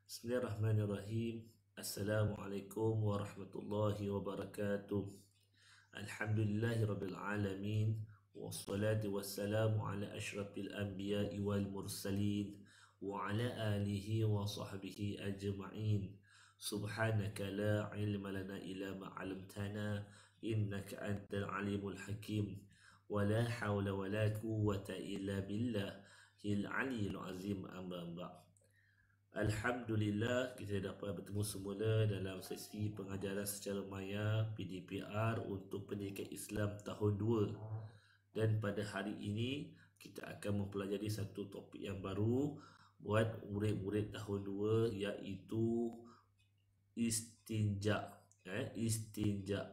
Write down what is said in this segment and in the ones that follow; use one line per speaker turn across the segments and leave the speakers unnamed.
Bismillahirrahmanirrahim. Assalamualaikum warahmatullahi wabarakatuh. Alhamdulillahirabbil alamin wassalatu wassalamu ala asyrafil anbiya'i wal mursalin wa ala alihi wa sahbihi ajma'in. Subhanaka la ilma lana illa ma 'allamtana innaka antal alimul hakim. Wa la hawla wa la quwwata illa billahil aliyyil azim. Amma ba'd. Alhamdulillah, kita dapat bertemu semula dalam sesi pengajaran secara maya PDPR untuk pendidikan Islam tahun 2. Dan pada hari ini kita akan mempelajari satu topik yang baru buat murid-murid tahun 2, iaitu istinja. Istinja.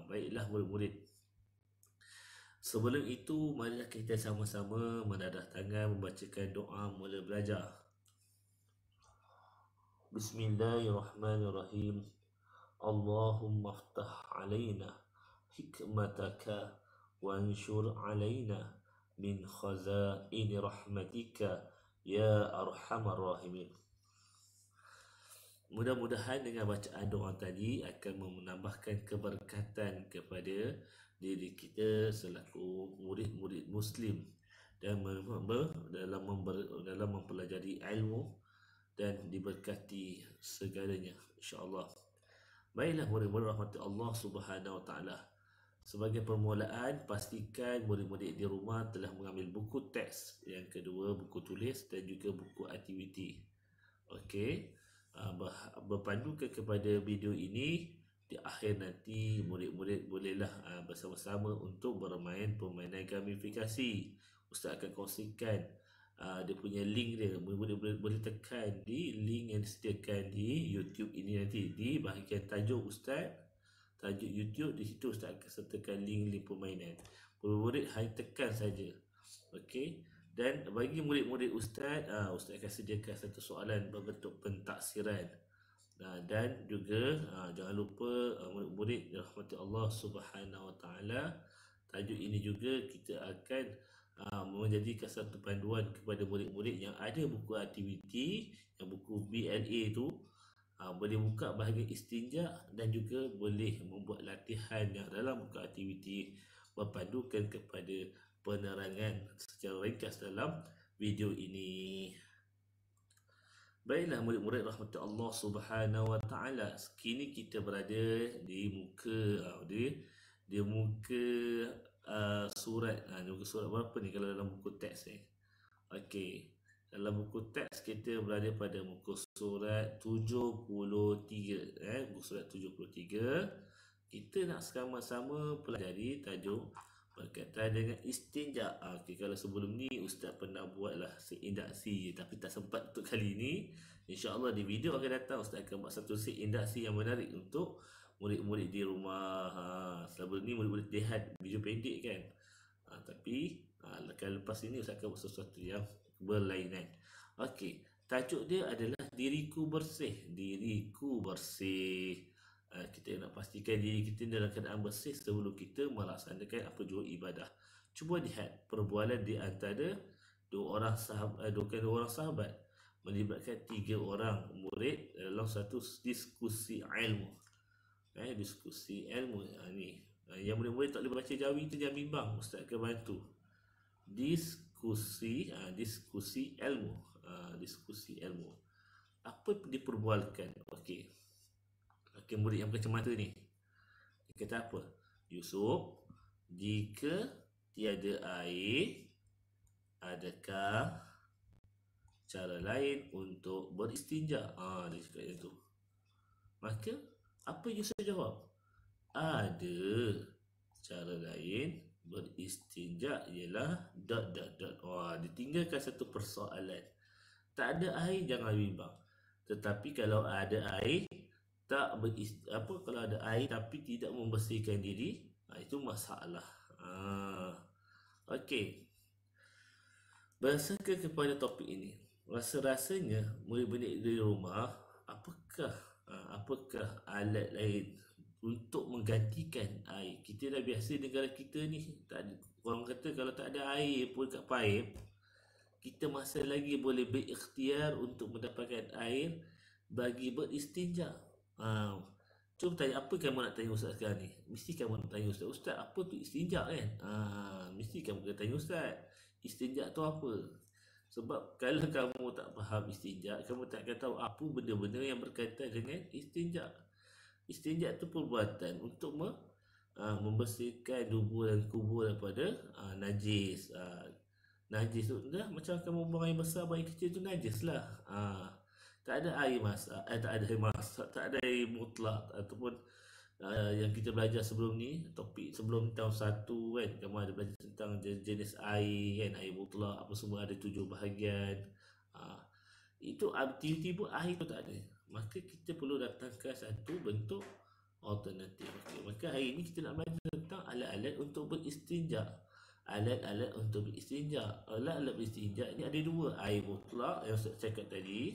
Baiklah murid-murid. Sebelum itu, marilah kita sama-sama menadah tangan membacakan doa mula belajar. Bismillahirrahmanirrahim. Allahumma aftah alaina hikmataka wa anshur alaina min khazaini rahmatika ya arhamar rahimin. Mudah-mudahan dengan bacaan doa tadi akan menambahkan keberkatan kepada diri kita selaku murid-murid Muslim dan dalam mempelajari ilmu dan diberkati segalanya, insya-Allah. Baiklah murid-murid rahmati Allah Subhanahu wa taala. Sebagai permulaan, pastikan murid-murid di rumah telah mengambil buku teks, yang kedua buku tulis dan juga buku aktiviti. Okey. Berpandukan kepada video ini, di akhir nanti murid-murid bolehlah bersama-sama untuk bermain permainan gamifikasi. Ustaz akan kongsikan dia punya link dia. Boleh tekan di link yang disediakan di YouTube ini nanti di bahagian tajuk Ustaz, tajuk YouTube. Di situ Ustaz akan sertakan link permainan. Murid-murid hanya tekan saja. Okey. Dan bagi murid-murid Ustaz, Ustaz akan sediakan satu soalan berbentuk pentaksiran. Dan juga jangan lupa murid-murid rahmati Allah Subhanahu wa taala, tajuk ini juga kita akan menjadikan satu panduan kepada murid-murid yang ada buku aktiviti, yang buku BLA tu, boleh buka bahagian istinja dan juga boleh membuat latihan yang dalam buku aktiviti berpandukan kepada penerangan secara ringkas dalam video ini. Baiklah murid-murid rahmat Allah Subhanahu wa taala, kini kita berada di muka surat surat berapa ni kalau dalam buku teks ni? Okey, dalam buku teks kita berada pada muka surat 73. Muka surat 73 kita nak sama-sama pelajari tajuk berkaitan dengan istinja. Okey, kalau sebelum ni Ustaz pernah buatlah seindaksi tapi tak sempat untuk kali ini. InsyaAllah di video akan datang Ustaz akan buat satu seindaksi yang menarik untuk murid-murid di rumah. Sebelum ni murid-murid lihat video pendek kan. Tapi lepas ini Ustaz akan buat sesuatu yang berlainan. Okey, tajuk dia adalah diriku bersih. Diriku bersih. Kita nak pastikan diri kita dalam keadaan bersih sebelum kita melaksanakan apa jua ibadah. Cuba lihat perbualan di antara dua orang sahabat melibatkan 3 orang murid dalam satu diskusi ilmu. Diskusi ilmu ni. Yang murid-murid tak boleh baca Jawi tu jangan bimbang, Ustaz akan bantu. Diskusi ilmu. Diskusi ilmu. Apa diperbualkan? Okey, murid yang berkacamata ni, dia kata apa? Yusuf, jika tiada air, adakah cara lain untuk beristinja? Dia cakap macam tu. Maka apa Yusuf jawab? Ada cara lain beristinja, ialah ... Ditinggalkan satu persoalan. Tak ada air jangan bimbang. Tetapi kalau ada air kalau ada air tapi tidak membersihkan diri, itu masalah. Okey. Berdasarkan kepada topik ini, rasanya murid-murid di rumah, apakah alat lain untuk menggantikan air? Kita dah biasa negara kita ni, orang kata kalau tak ada air pun kat paip, kita masih lagi boleh berikhtiar untuk mendapatkan air bagi beristinja. Ha, cuba tanya, apa kamu nak tanya ustaz sekarang ni? Mesti kamu nak tanya ustaz, ustaz apa tu istinja kan? Mesti kamu kena tanya ustaz, istinja tu apa? Sebab kalau kamu tak faham istinja, kamu tak akan tahu apa benda-benda yang berkaitan dengan istinja. Istinja tu perbuatan untuk membersihkan tubuh dan kubur daripada najis. Najis tu dah macam kamu buang air besar, buang air kecil tu najis lah. Tak ada air masak, tak ada air masak, tak ada air mutlak ataupun yang kita belajar sebelum ni, topik sebelum tahun 1 kan, kamu ada belajar tentang jenis air kan, air mutlak apa semua ada 7 bahagian. Itu tiba-tiba air tu tak ada, maka kita perlu datangkan satu bentuk alternatif. Okay, maka hari ini kita nak belajar tentang alat-alat untuk beristinja. Alat-alat untuk beristinja. Alat-alat beristinja ni ada dua. Air mutlak yang saya cakap tadi.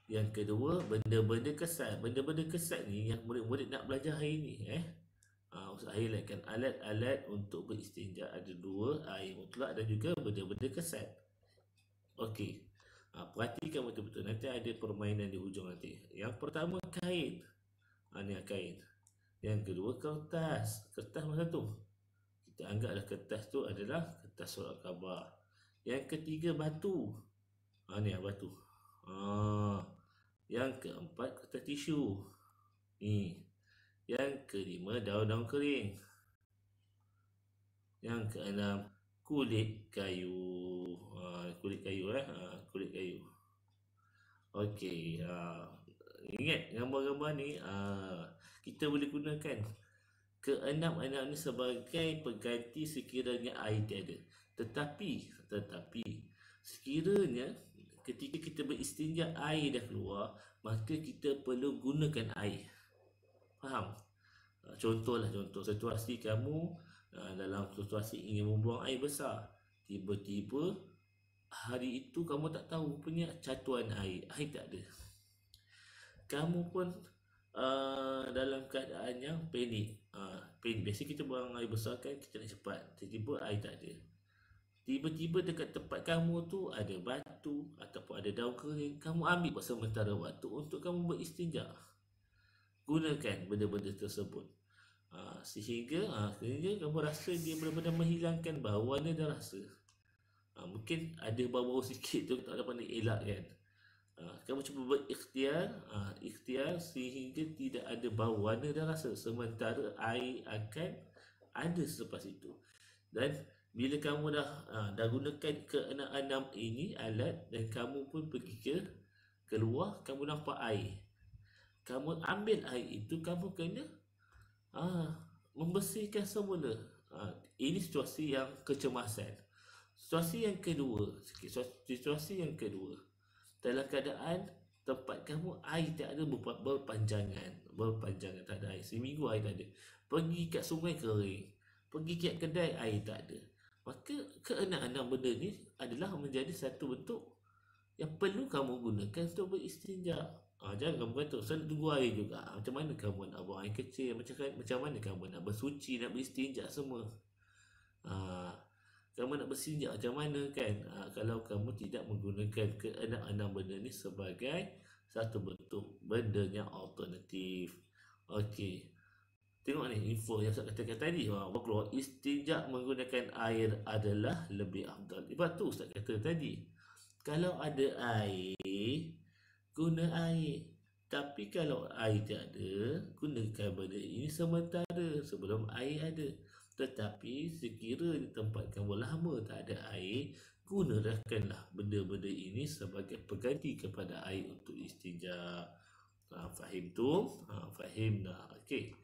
Yang kedua, benda-benda kesat. Benda-benda kesat ni yang murid-murid nak belajar hari ni. Ustaz highlightkan alat-alat untuk beristinja ada dua. Air mutlak dan juga benda-benda kesat. Okey. Perhatikan betul-betul. Nanti ada permainan di hujung nanti. Yang pertama kain. Ni kain. Yang kedua kertas. Kertas mana tu? Kita anggaplah kertas tu adalah kertas surat khabar. Yang ketiga batu. Ni batu. Yang keempat kertas tisu. Ni. Yang kelima daun-daun kering. Yang keenam kulit kayu. Kulit kayu kulit kayu. Okey. Ingat gambar-gambar ni kita boleh gunakan keenam-enam ni sebagai pengganti sekiranya air tiada. Tetapi sekiranya ketika kita beristinja air dah keluar, maka kita perlu gunakan air. Faham? Contoh situasi kamu dalam situasi ingin membuang air besar. Tiba-tiba hari itu kamu tak tahu punya catuan air tak ada. Kamu pun dalam keadaan yang panik. Biasa kita buang air besar kan, kita nak cepat. Tiba-tiba air tak ada. Tiba-tiba dekat tempat kamu tu ada batu ataupun ada daun kering. Kamu ambil sementara waktu untuk kamu beristinja. Gunakan benda-benda tersebut. Sehingga kamu rasa dia benar-benar menghilangkan bau. Warna dah rasa. Mungkin ada bau-bau sikit tu tak dapat nak elakkan. Kamu cuba berikhtiar sehingga tidak ada bau, warna dah rasa, sementara air akan ada selepas itu. Dan bila kamu dah gunakan keenam ini alat dan kamu pun pergi keluar, kamu nampak air, kamu ambil air itu, kamu kena membersihkan semula. Ini situasi yang kecemasan. Situasi yang kedua, dalam keadaan tempat kamu air tak ada, berpanjangan tak ada air, seminggu air tak ada. Pergi kat sungai kering, pergi kat kedai air tak ada. Maka keenam benda ni adalah menjadi satu bentuk yang perlu kamu gunakan untuk beristinja. Jangan kamu kata saya nak tunggu air juga. Macam mana kamu nak buang air kecil, macam mana kamu nak bersuci, nak beristinja semua. Kamu nak berstinja macam mana kan, kalau kamu tidak menggunakan keenam benda ni sebagai satu bentuk benda yang alternatif. Okey, tengok ni info yang saya katakan tadi. Bahawa istinja menggunakan air adalah lebih afdal. Sebab tu Ustaz kata tadi, kalau ada air, guna air. Tapi kalau air tak ada, gunakan benda ini sementara sebelum air ada. Tetapi sekiranya tempat kamu lama tak ada air, gunakanlah benda-benda ini sebagai pengganti kepada air untuk istinja. Fahim tu? Fahim dah. Okey,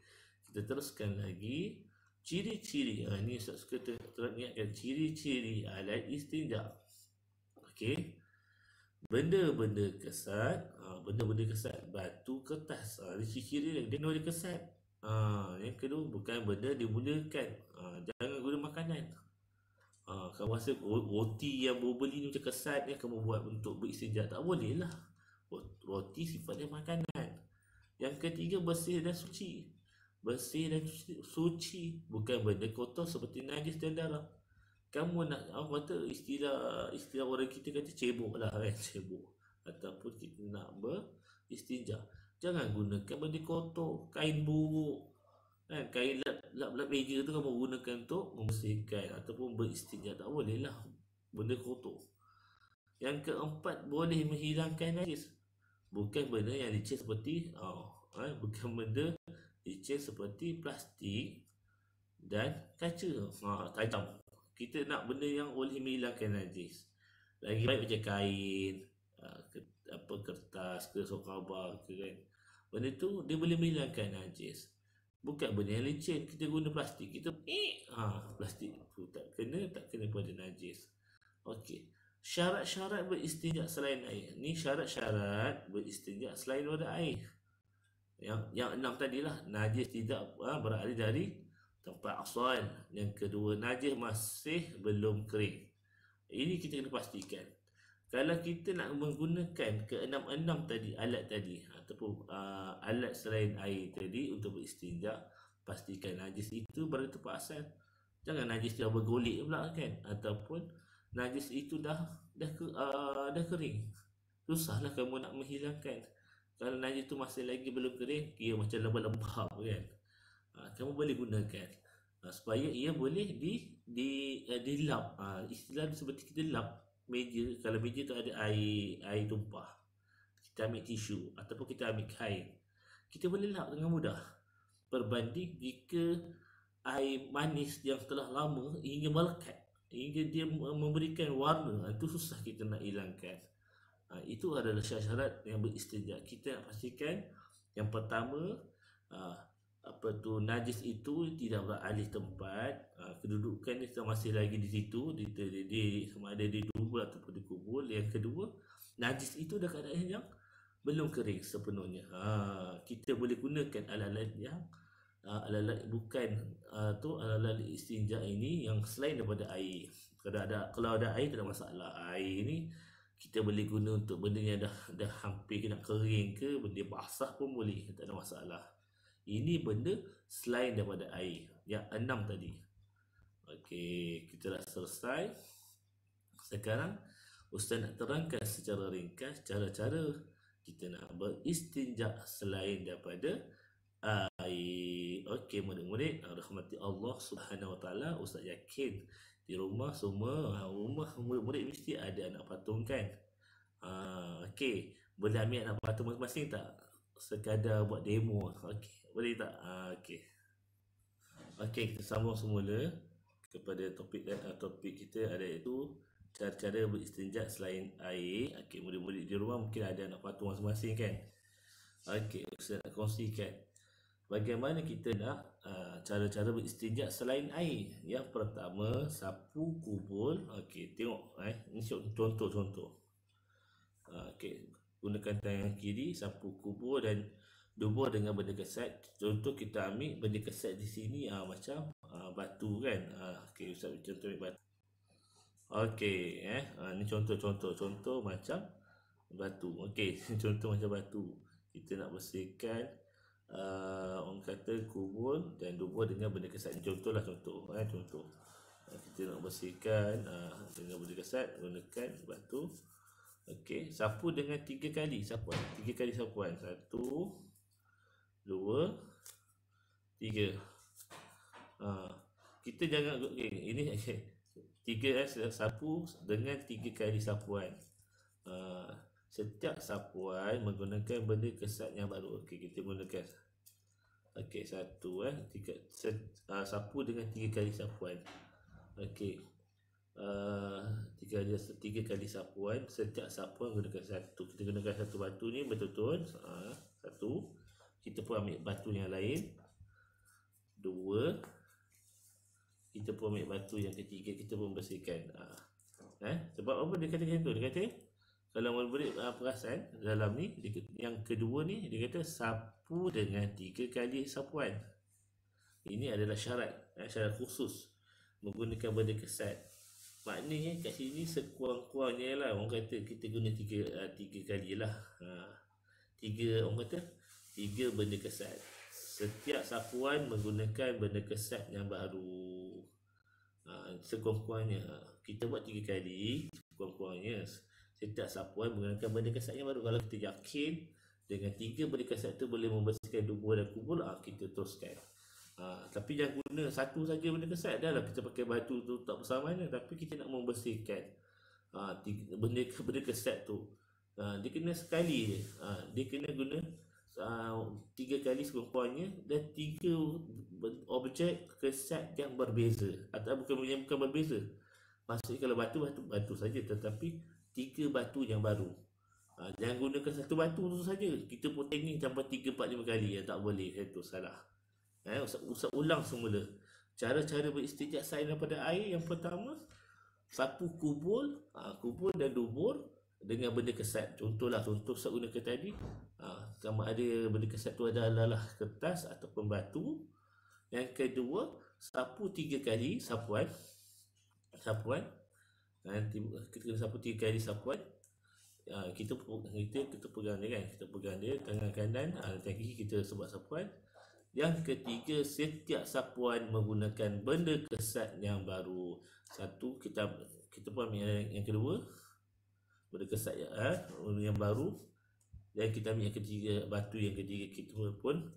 kita teruskan lagi. Ciri-ciri. Ini saya suka teringatkan ciri-ciri alat istinja. Okey, benda-benda kesat, batu, kertas. Ini ciri-ciri dia boleh kesat. Yang kedua, bukan benda dimulakan. Jangan guna makanan. Kamu rasa roti yang berbeli ni macam kesat ni, kamu buat untuk beristinja, tak boleh lah. Roti sifatnya makanan. Yang ketiga, bersih dan suci. Bersih dan suci, bukan benda kotor seperti najis dan darah. Kamu nak kata istilah orang kita kata cebok lah kan, cebok. Ataupun kita nak istinja. Jangan gunakan benda kotor, kain buruk, kan, kain lap meja tu kamu gunakan untuk membersihkan ataupun beristinja. Tak boleh lah benda kotor. Yang keempat, boleh menghilangkan najis. Bukan benda yang licin seperti bukan benda licin seperti plastik dan kaca tajam. Kita nak benda yang boleh menghilangkan najis. Lagi baik macam kain, kertas ke sokhabar ke, kan. Benda tu dia boleh menghilangkan najis. Bukan benda yang licin. Kita guna plastik, kita plastik tu tak kena pada najis. Okey. Syarat-syarat beristinja selain air. Ni syarat-syarat beristinja selain pada air. Yang 6 tadilah, najis tidak beralih dari tempat asal. Yang kedua, najis masih belum kering. Ini kita kena pastikan. Kalau kita nak menggunakan ke-6 tadi, alat tadi ataupun alat selain air tadi untuk beristinja, pastikan najis itu berada tempat asal. Jangan najis dah bergolek pula, kan, ataupun najis itu dah kering. Susahlah kamu nak menghilangkan. Kalau najis itu masih lagi belum kering, ia macam lembab-lembab, kan. Kamu boleh gunakan supaya ia boleh dilap. Istilah seperti kita lap meja. Kalau meja tu ada air tumpah, kita ambil tisu ataupun kita ambil kain, kita boleh lap dengan mudah. Berbanding jika air manis yang telah lama hingga melekat, hingga dia memberikan warna, itu susah kita nak hilangkan. Itu adalah syarat yang beristinja. Kita nak pastikan yang pertama, najis itu tidak beralih tempat, kedudukan dia masih lagi di situ, sama ada di dubur ataupun di kubur. Yang kedua, najis itu dah keadaan yang belum kering sepenuhnya. Kita boleh gunakan alat-alat yang alat-alat bukan alat-alat istinja ini yang selain daripada air. Kalau ada air, tak ada masalah. Air ni kita boleh guna untuk benda yang dah hampir nak kering ke, benda basah pun boleh, tak ada masalah. Ini benda selain daripada air, yang 6 tadi. Okey, kita dah selesai. Sekarang Ustaz nak terangkan secara ringkas cara-cara kita nak beristinja selain daripada air. Okey, murid-murid rahmati Allah Subhanahu Wa Taala, Ustaz yakin di rumah semua murid-murid mesti ada anak patung, kan. Okey, boleh ambil anak patung masing-masing tak? Sekadar buat demo. Okey, boleh tak? Okey, kita sambung semula kepada topik kita, ada iaitu cara-cara beristinja selain air. Okey, murid-murid di rumah mungkin ada anak patung masing-masing, kan. Okey, saya nak kongsikan bagaimana kita nak cara-cara beristinja selain air. Yang pertama, sapu kubur. Okey, tengok ini contoh. Okey, gunakan tangan kiri, sapu kubur dan dubur dengan benda kesat. Contoh kita ambil benda kesat di sini macam batu, kan. Okey, Ustaz contoh ambil batu. Okey, ni contoh macam batu. Okey, contoh macam batu. Kita nak bersihkan orang kata kubur dan dubur dengan benda kesat. Contoh. Kita nak bersihkan dengan benda kesat, gunakan batu. Okey, sapu dengan 3 kali sapuan. 3 kali sapuan. 1, 2, 3. Kita jangan ini 3 sapu dengan 3 kali sapuan. Setiap sapuan menggunakan benda kesat yang baru. Okey, kita gunakan. Okey, 1 sapu dengan 3 kali sapuan. Okey. 3 kali sapuan. Setiap sapuan gunakan 1. Kita gunakan 1 batu ni betul-betul. 1. Kita pun ambil batu yang lain. 2. Kita pun ambil batu yang ketiga, kita pun bersihkan. Sebab apa dia kata macam tu? Dia kata kalau murid perasan dalam ni, yang kedua ni dia kata sapu dengan 3 kali sapuan. Ini adalah syarat khusus menggunakan benda kesat. Maknanya kat sini sekurang-kurangnya lah orang kata kita guna 3 kali lah. 3 orang kata 3 benda kesat. Setiap sapuan menggunakan benda kesat yang baru. Sekurang-kurangnya kita buat 3 kali, sekurang-kurangnya setiap sapuan menggunakan benda kesat yang baru. Kalau kita yakin Dengan 3 benda kasat tu boleh membersihkan dubur dan kubur, kita teruskan. Tapi jangan guna satu saja benda kasat. Dah lah kita pakai batu tu tak besar mana, tapi kita nak membersihkan benda kesat tu, dia kena sekali je. Dia kena guna 3 kali sekurang-kurangnya, dan 3 objek kesat yang berbeza, atau bukan berbeza. Maksudnya kalau batu saja, tetapi 3 batu yang baru. Jangan gunakan satu batu tu saja. Kita potong ni sampai 3, 4, 5 kali. Tak boleh, itu salah. Usah ulang semula. Cara-cara beristinja sain daripada air, yang pertama, sapu kubur dan dubur dengan benda kesat. Contoh saya gunakan tadi, sama ada benda kesat tu adalah kertas ataupun batu. Yang kedua, sapu 3 kali sapuan. Nanti kita kena sapu 3 kali sapuan. Kita pegang dia kan, kita pegang dia tangan kanan, tangan kiri kita sebab sapuan. Yang ketiga, setiap sapuan menggunakan benda kesat yang baru. Satu, kita ambil yang kedua, benda kesat yang baru. Dan kita ambil yang ketiga, batu yang ketiga, kita pun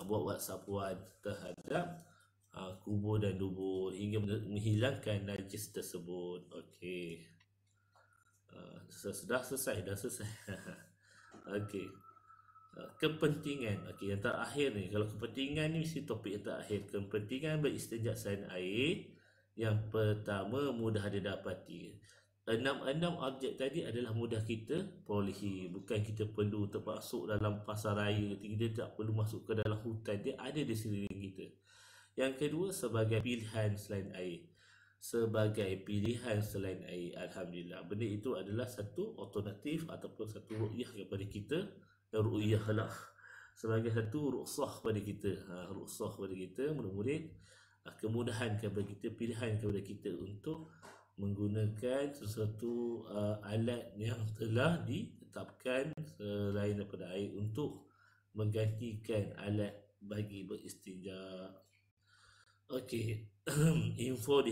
buat sapuan terhadap kubur dan dubur hingga menghilangkan najis tersebut. Okey. Dah selesai. Okey. Kepentingan. Okey, yang terakhir ni. Kalau kepentingan ni mesti topik yang terakhir. Kepentingan beristinja sain air. Yang pertama, mudah didapati. 6 objek tadi adalah mudah kita perolehi. Bukan kita perlu termasuk dalam pasar raya. Kita tak perlu masuk ke dalam hutan. Dia ada di sekeliling kita. Yang kedua, sebagai pilihan selain air. Alhamdulillah, benda itu adalah satu alternatif ataupun satu ru'yah kepada kita. Ru'yah lah, sebagai satu ruksah kepada kita, murid-murid, kemudahan kepada kita, pilihan kepada kita untuk menggunakan sesuatu alat yang telah ditetapkan selain daripada air untuk menggantikan alat bagi beristinja. Okey. Info di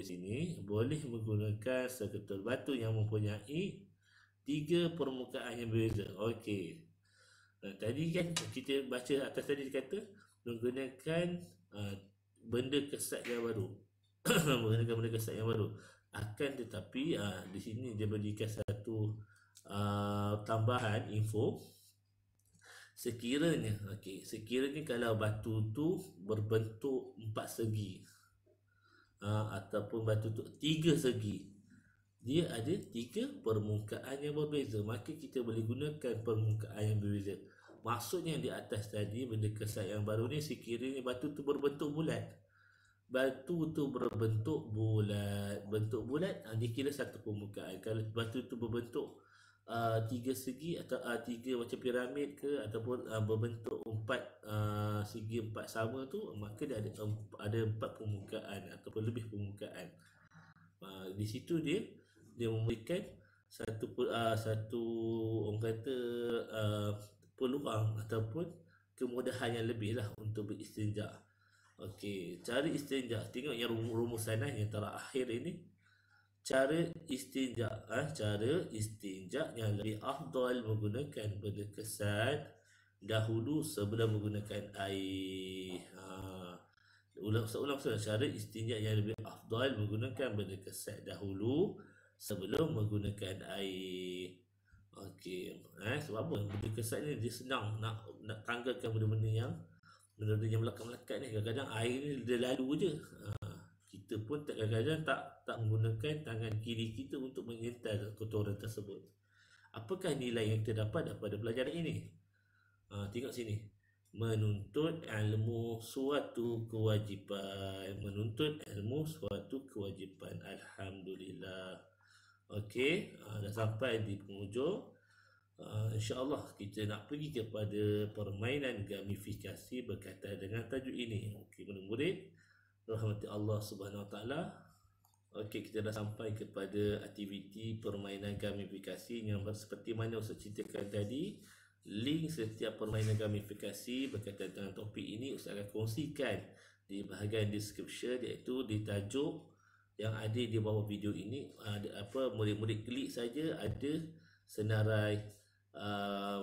sini boleh menggunakan seketul batu yang mempunyai 3 permukaan yang berbeza. Okey. Tadi kan kita baca atas tadi kata menggunakan benda kesat yang baru. Menggunakan benda kesat yang baru. Akan tetapi di sini dia berikan satu tambahan info. Sekiranya kalau batu tu berbentuk 4 segi, ataupun batu tu 3 segi, dia ada 3 permukaan yang berbeza, maka kita boleh gunakan permukaan yang berbeza. Maksudnya di atas tadi, benda kesat yang baru ni, sekiranya batu tu berbentuk bulat, bentuk bulat, dia kira satu permukaan. Kalau batu tu berbentuk 3 segi atau 3 macam piramid ke, ataupun berbentuk 4 segi 4 sama tu, maka dia ada 4 permukaan ataupun lebih permukaan. Di situ dia memberikan satu orang kata peluang ataupun kemudahan yang lebih lah untuk beristinja. Okey, cara istinja, tengok yang rumusan yang terakhir ini. Cara istinja yang lebih afdal menggunakan benda kesat dahulu sebelum menggunakan air. Ulang. Cara istinja yang lebih afdal menggunakan benda kesat dahulu sebelum menggunakan air. Okey. Sebab apa? Benda kesat ni dia senang nak tanggalkan benda-benda yang melekat-melekat ni. Kadang-kadang air ni dia lalu je. Kita pun kadang-kadang tak menggunakan tangan kiri kita untuk menyental kotoran tersebut. Apakah nilai yang kita dapat daripada pelajaran ini? Tengok sini. Menuntut ilmu suatu kewajipan. Alhamdulillah. Okey, dah sampai di penghujung. InsyaAllah kita nak pergi kepada permainan gamifikasi berkaitan dengan tajuk ini. Okey, murid-murid rahmati Allah Subhanahu Wa Taala. Okey, kita dah sampai kepada aktiviti permainan gamifikasi yang seperti mana Ustaz ceritakan tadi. Link setiap permainan gamifikasi berkaitan dengan topik ini Ustaz akan kongsikan di bahagian description, iaitu di tajuk yang ada di bawah video ini. Murid-murid klik saja, ada senarai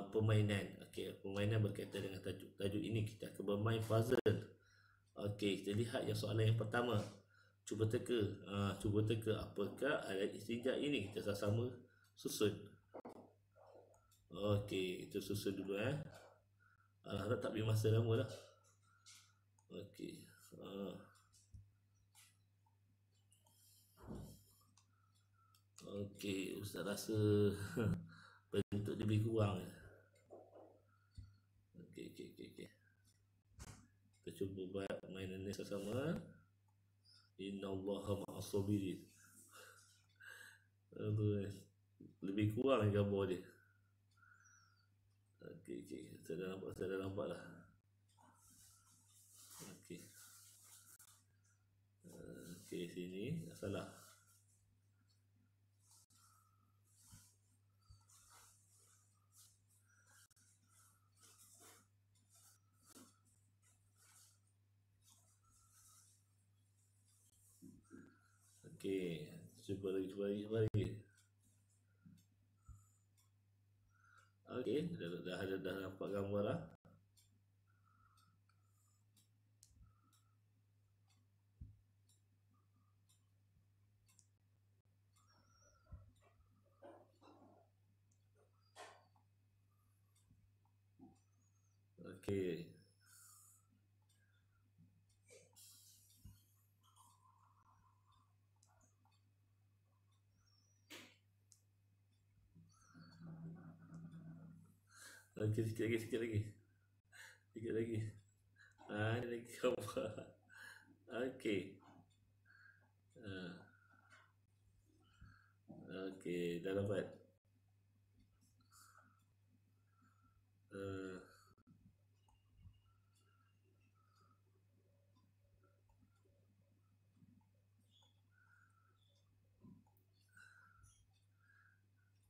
permainan. Okey, permainan berkaitan dengan tajuk. Tajuk ini kita akan bermain puzzle. Okey, kita lihat yang soalan yang pertama. Cuba teka. Cuba teka apakah alat istinja ini. Kita sama-sama susun. Okey, kita susun dulu harap tak beri masa lama lah. Okey. Okey, Ustaz rasa bentuk dia lebih kurang. Okey. Kita cuba buat mainan ni sama-sama. Innallaha ma'as sabirin. Lebih kurang gambar dia. Okey. Saya dah nampak lah. Okey. Okey, sini salah. Okey, cuba lagi. Okey, dah nampak gambar lah. Okey. Okey, sikit lagi. Sikit lagi. Ini lagi gambar. Okey. Okey, dah dapat.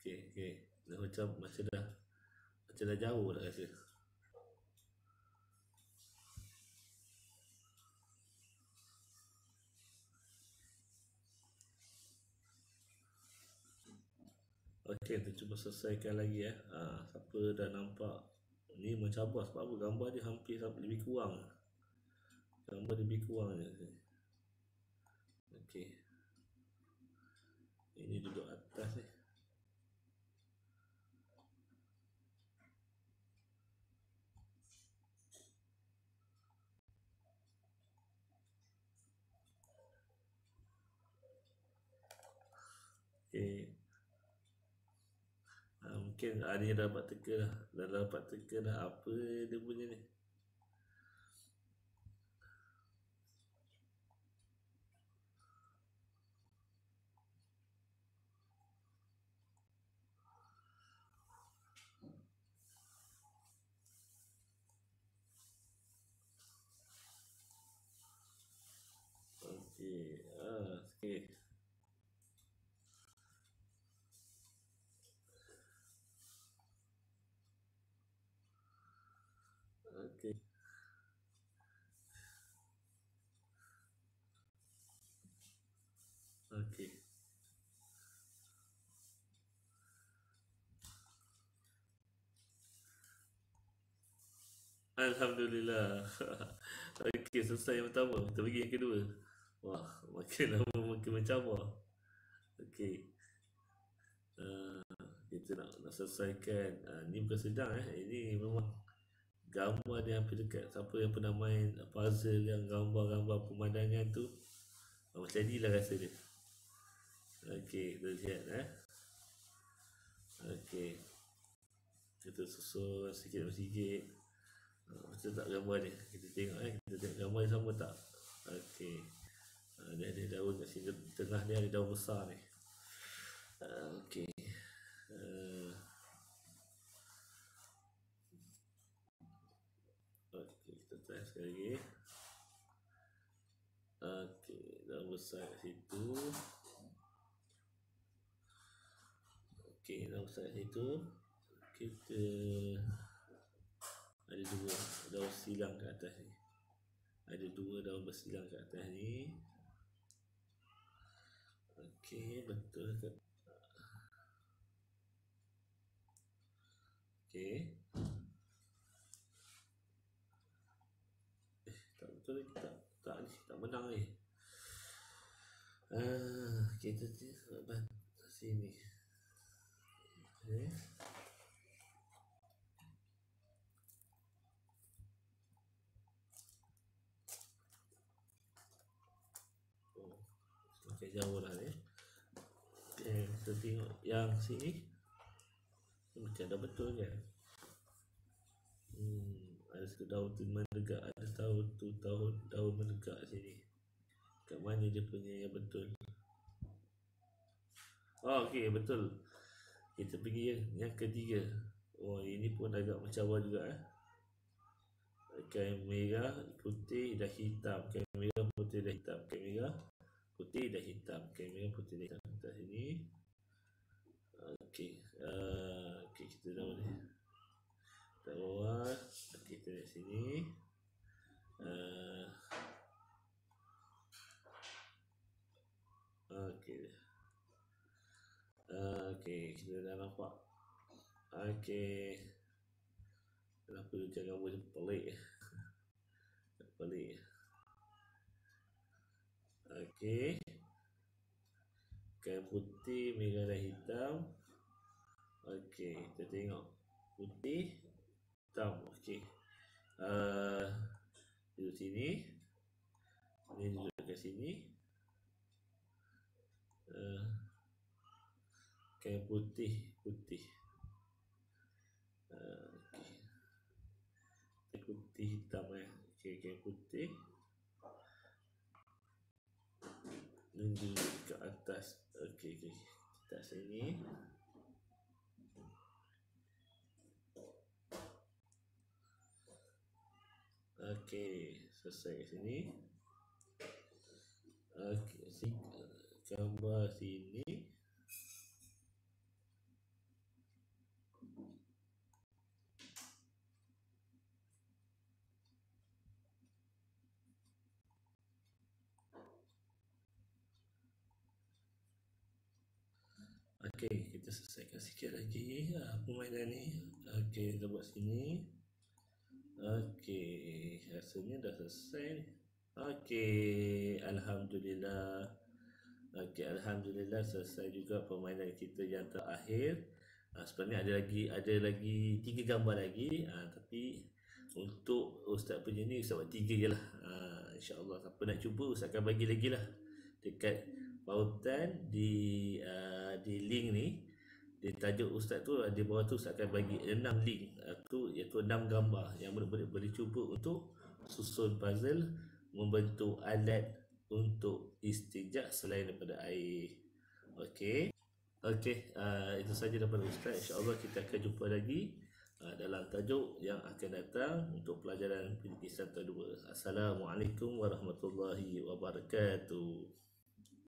Okey. Dah macam dah jauh dah rasa. Okey, kita cuba selesaikan lagi siapa dah nampak. Ni mencabar sebab apa? Gambar dia hampir lebih kurang. Gambar dia lebih kurang je. Okey. Ini duduk atas ni. Okey. Mungkin ni dah dapat teka dah. Dah dapat teka dah apa dia punya ni. Okey. Okey. Okey. Okey. Alhamdulillah. Okey, selesai yang pertama. Kita pergi yang kedua. Wah, makin lama makin mencabar. Okey. Kita nak selesaikan. Ni bukan sedang Ini memang gambar dia hampir dekat. Siapa yang pernah main puzzle yang gambar-gambar pemandangan tu, macam ni lah rasa dia. Okey, kita lihat Okey. Kita susun sikit demi sikit. Macam tak gambar dia. Kita tengok kita tengok gambar dia sama tak. Okey. Dia ada daun kat sini. Tengah dia ada daun besar ni. Okey. Okey, kita try sekali lagi. Okey, daun besar kat situ. Okey, daun besar kat situ. Kita ada dua daun silang kat atas ni. Ada dua daun bersilang kat atas ni. Okey, betul ke? Okey. Tak betul lagi. Tak ni. Tak menang ni. Kita sini. Okay. Oh, semakin jauh lah ni. Okay, kita tengok yang sini. Macam dah betul kan? Ada daun tu menegak, ada daun menegak sini. Kat mana dia punya yang betul? Oh, okey, betul. Kita pergi yang ketiga. Oh, ini pun agak mencabar juga Kain merah, putih dan hitam. Kain merah, putih dan hitam. Kain merah, putih dan hitam. Kain merah, putih dan hitam. Kita sini. Okey. Okey, kita dah boleh. Kita bawah. Okey, kita lihat sini. Okey. Okey, kita dah nampak. Okey. Kenapa dia gambar dia pelik? Pelik. Okey. Kain putih, merah dan hitam. Okey, kita tengok. Putih, hitam. Okey. Duduk sini. Ini duduk kat sini. Kain putih. Okey. Kain putih hitam Okey, kain putih. Ini duduk ke atas. Okey. Kita sini. Okey, selesai kat sini. Okey, gambar sini. Okey, kita selesaikan sikit lagi permainan ni. Okey, kita buat sini. Okey, rasanya dah selesai. Okey, alhamdulillah. Okey, alhamdulillah selesai juga permainan kita yang terakhir. Sebenarnya ada lagi 3 gambar lagi, tapi untuk Ustaz punya ni Ustaz buat 3 je lah. InsyaAllah siapa nak cuba Ustaz akan bagi lagi lah dekat pautan di link ni. Di tajuk Ustaz tu, di bawah tu Ustaz akan bagi 6 link iaitu 6 gambar yang murid-murid boleh cuba untuk susun puzzle membentuk alat untuk istijak selain daripada air. Okey. Okey, itu saja daripada Ustaz. InsyaAllah kita akan jumpa lagi dalam tajuk yang akan datang untuk pelajaran Pendidikan Tahun 2. Assalamualaikum warahmatullahi wabarakatuh.